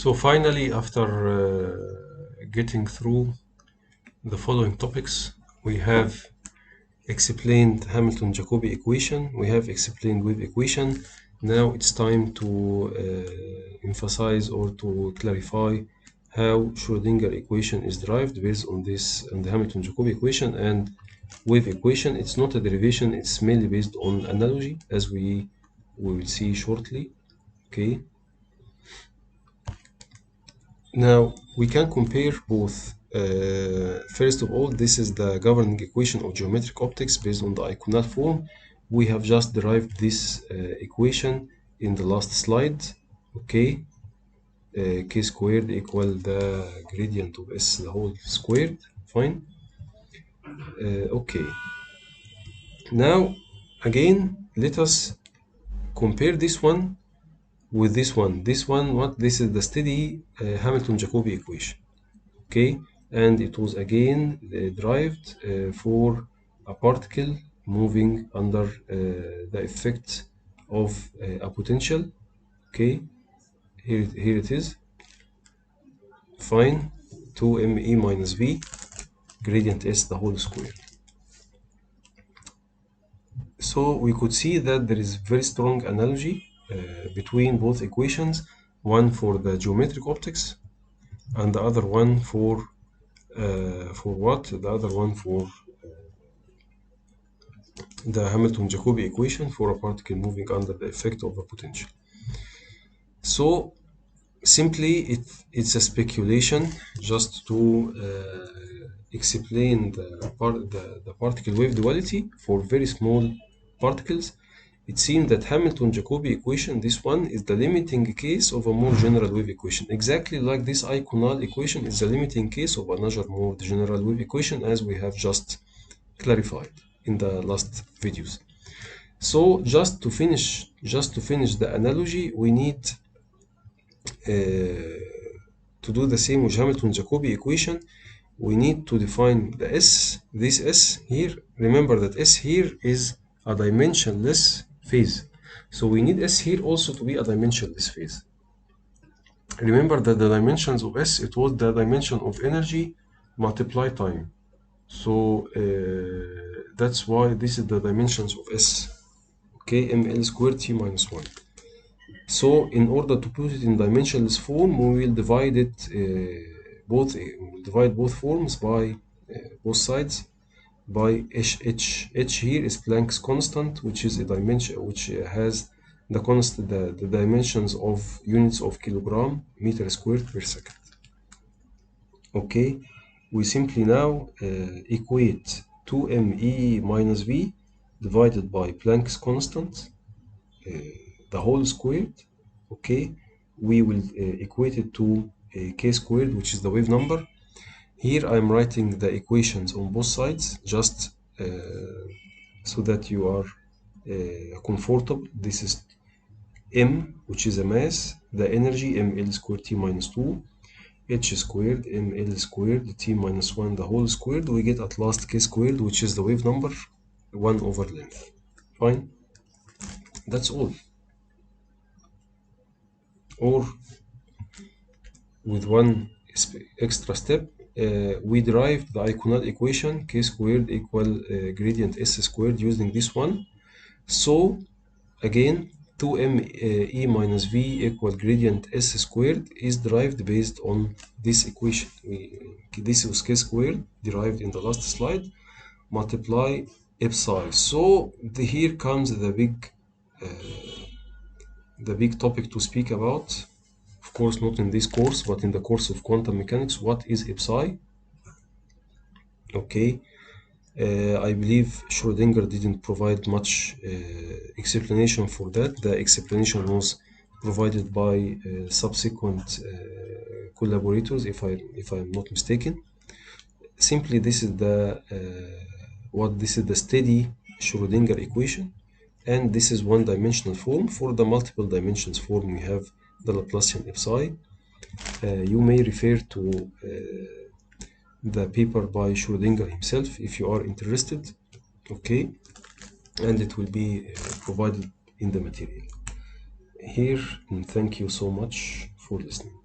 So finally, after getting through the following topics, we have explained Hamilton-Jacobi equation, we have explained wave equation. Now it's time to emphasize or to clarify how Schrodinger equation is derived based on this and the Hamilton-Jacobi equation and wave equation. It's not a derivation, it's mainly based on analogy, as we will see shortly. Okay. Now we can compare both. First of all, this is the governing equation of geometric optics based on the iconal form. We have just derived this equation in the last slide. Okay, k squared equal the gradient of s the whole squared. Fine. Okay. Now again, let us compare this one with this one. This one, what? This is the steady Hamilton-Jacobi equation. Okay, and it was again derived for a particle moving under the effect of a potential. Okay, here it is. Fine, 2me minus v gradient s the whole square. So we could see that there is very strong analogy between both equations, one for the geometric optics and the other one for what? The other one for the Hamilton-Jacobi equation for a particle moving under the effect of a potential. So simply it's a speculation just to explain the particle wave duality for very small particles. It seems that Hamilton-Jacobi equation, this one, is the limiting case of a more general wave equation. Exactly like this iconal equation is the limiting case of another more general wave equation, as we have just clarified in the last videos. So just to finish the analogy, we need to do the same with Hamilton-Jacobi equation. We need to define the S, this S here. Remember that S here is a dimensionless phase. So we need S here also to be a dimensionless phase. Remember that the dimensions of S, it was the dimension of energy multiply time. So that's why this is the dimensions of S. Okay, ml squared t minus 1. So in order to put it in dimensionless form, we will divide it divide both forms by both sides by h. H here is Planck's constant, which is a dimension which has the dimensions of units of kilogram meter squared per second. Okay, we simply now equate 2me minus v divided by Planck's constant, the whole squared. Okay, we will equate it to k squared, which is the wave number. Here I'm writing the equations on both sides just so that you are comfortable. This is m, which is a mass, the energy ml squared t minus 2, h squared ml squared t minus 1 the whole squared. We get at last k squared, which is the wave number 1 over length. Fine, that's all. Or with one extra step, we derived the iconal equation k squared equal gradient s squared using this one. So again, 2me minus v equal gradient s squared is derived based on this equation. This was k squared derived in the last slide, multiply psi. So here comes the big topic to speak about. Of course, not in this course, but in the course of quantum mechanics. What is psi? Okay, I believe Schrodinger didn't provide much explanation for that. The explanation was provided by subsequent collaborators, if I'm not mistaken. Simply, this is the steady Schrodinger equation, and this is one-dimensional form. For the multiple dimensions form, we have the Laplacian psi. You may refer to the paper by Schrodinger himself if you are interested. Okay, and it will be provided in the material here. And thank you so much for listening.